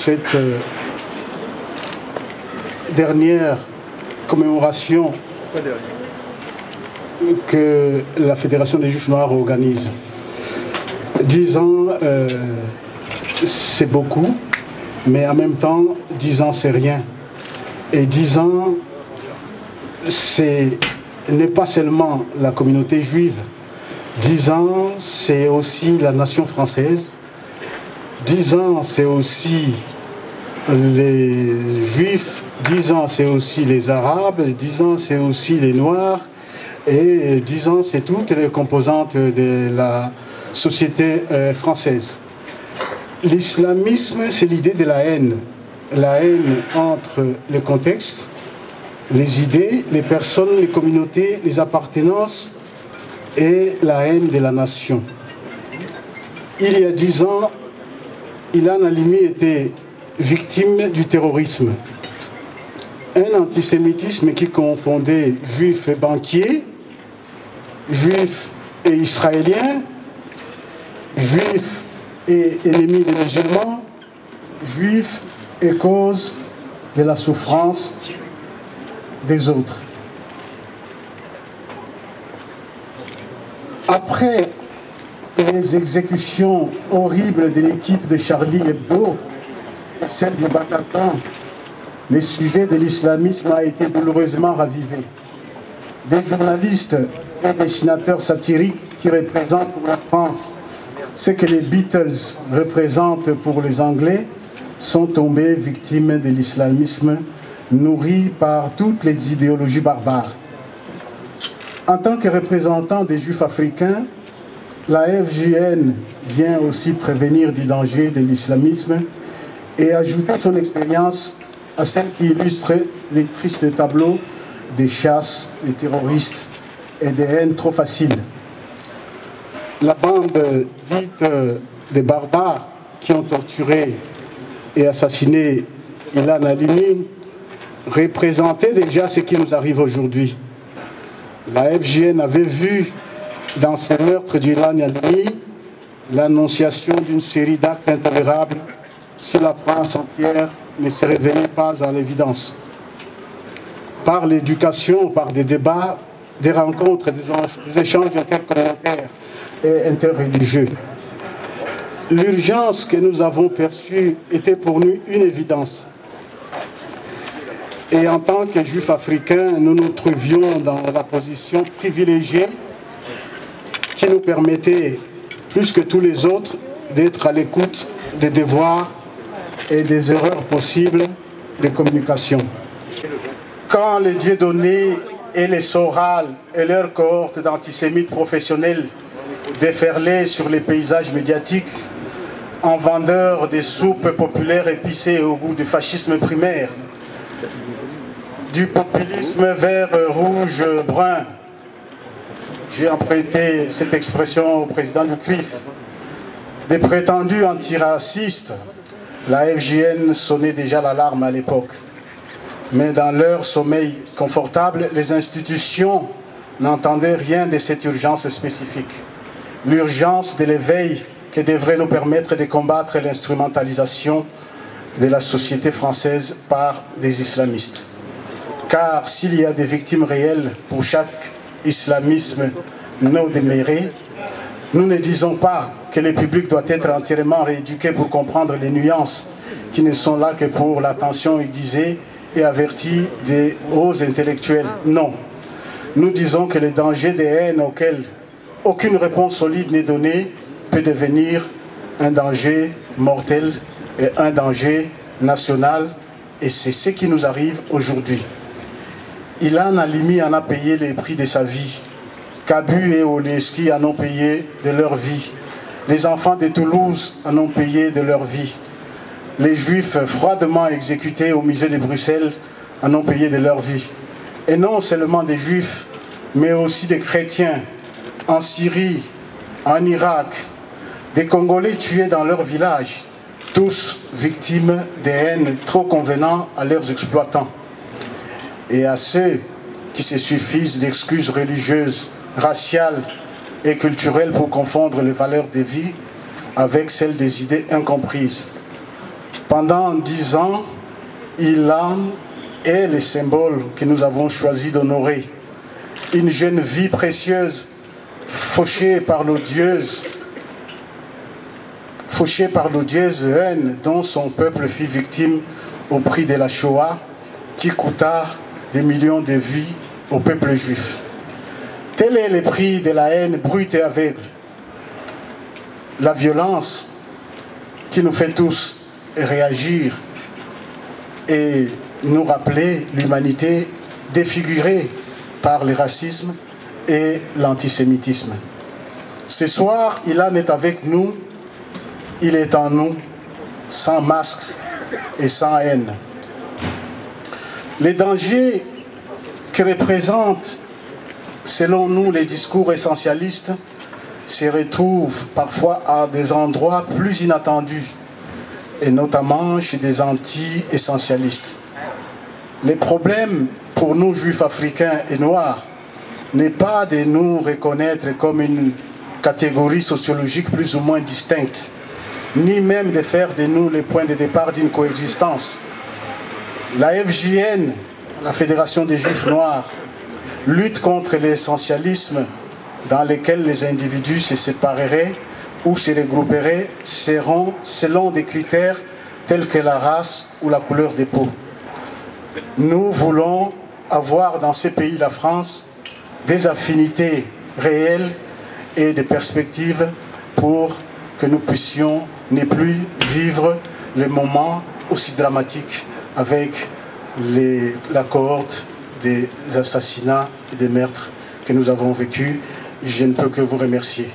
cette dernière commémoration que la Fédération des Juifs Noirs organise. 10 ans, c'est beaucoup, mais en même temps, 10 ans, c'est rien. Et 10 ans, n'est pas seulement la communauté juive. 10 ans, c'est aussi la nation française. 10 ans, c'est aussi les Juifs. 10 ans, c'est aussi les Arabes. 10 ans, c'est aussi les Noirs. Et 10 ans, c'est toutes les composantes de la société française. L'islamisme, c'est l'idée de la haine. La haine entre les contextes, les idées, les personnes, les communautés, les appartenances et la haine de la nation. Il y a 10 ans, Ilan Halimi était victime du terrorisme. Un antisémitisme qui confondait juifs et banquiers, juifs et israéliens, juifs et ennemis des musulmans, juifs et cause de la souffrance des autres. Après les exécutions horribles de l'équipe de Charlie Hebdo, celle du Bataclan, le sujet de l'islamisme a été douloureusement ravivé. Des journalistes et dessinateurs satiriques qui représentent pour la France ce que les Beatles représentent pour les Anglais sont tombés victimes de l'islamisme nourri par toutes les idéologies barbares. En tant que représentant des Juifs africains, la FJN vient aussi prévenir du danger de l'islamisme et ajouter son expérience à celle qui illustre les tristes tableaux des chasses, des terroristes et des haines trop faciles. La bande dite des barbares qui ont torturé et assassiné Ilan Halimi représentait déjà ce qui nous arrive aujourd'hui. La FJN avait vu dans ce meurtre d'Ilan Halimi l'annonciation d'une série d'actes intolérables si la France entière ne se réveillait pas à l'évidence. Par l'éducation, par des débats, des rencontres, des échanges intercommunautaires et interreligieux. L'urgence que nous avons perçue était pour nous une évidence. Et en tant que Juifs africains, nous nous trouvions dans la position privilégiée qui nous permettait, plus que tous les autres, d'être à l'écoute des devoirs et des erreurs possibles de communication. Quand les Dieudonné et les Soral et leurs cohortes d'antisémites professionnels déferlaient sur les paysages médiatiques en vendeurs des soupes populaires épicées au goût du fascisme primaire, du populisme vert, rouge, brun. J'ai emprunté cette expression au président du CRIF. Des prétendus antiracistes, la FJN sonnait déjà l'alarme à l'époque. Mais dans leur sommeil confortable, les institutions n'entendaient rien de cette urgence spécifique. L'urgence de l'éveil qui devrait nous permettre de combattre l'instrumentalisation de la société française par des islamistes. Car s'il y a des victimes réelles pour chaque islamisme non déméré, nous ne disons pas que le public doit être entièrement rééduqué pour comprendre les nuances qui ne sont là que pour l'attention aiguisée et avertie des hauts intellectuels. Non. Nous disons que le danger des haines auxquelles aucune réponse solide n'est donnée peut devenir un danger mortel et un danger national, et c'est ce qui nous arrive aujourd'hui. Ilan Halimi en a payé les prix de sa vie. Kabu et Oleski en ont payé de leur vie. Les enfants de Toulouse en ont payé de leur vie. Les Juifs froidement exécutés au musée de Bruxelles en ont payé de leur vie. Et non seulement des Juifs, mais aussi des chrétiens en Syrie, en Irak, des Congolais tués dans leur village, tous victimes des haines trop convenant à leurs exploitants. Et à ceux qui se suffisent d'excuses religieuses, raciales et culturelles pour confondre les valeurs de vie avec celles des idées incomprises. Pendant 10 ans, il est le symbole que nous avons choisi d'honorer. Une jeune vie précieuse, fauchée par l'odieuse haine dont son peuple fut victime au prix de la Shoah, qui coûta des millions de vies au peuple juif. Tel est le prix de la haine brute et aveugle. La violence qui nous fait tous réagir et nous rappeler l'humanité défigurée par le racisme et l'antisémitisme. Ce soir, Ilan est avec nous, il est en nous, sans masque et sans haine. Les dangers que représentent, selon nous, les discours essentialistes se retrouvent parfois à des endroits plus inattendus, et notamment chez des anti-essentialistes. Le problème pour nous, juifs africains et noirs, n'est pas de nous reconnaître comme une catégorie sociologique plus ou moins distincte, ni même de faire de nous les points de départ d'une coexistence. La FJN, la Fédération des Juifs Noirs, lutte contre l'essentialisme dans lequel les individus se sépareraient ou se regrouperaient selon des critères tels que la race ou la couleur de peau. Nous voulons avoir dans ce pays, la France, des affinités réelles et des perspectives pour que nous puissions ne plus vivre les moments aussi dramatiques avec la cohorte des assassinats et des meurtres que nous avons vécus. Je ne peux que vous remercier.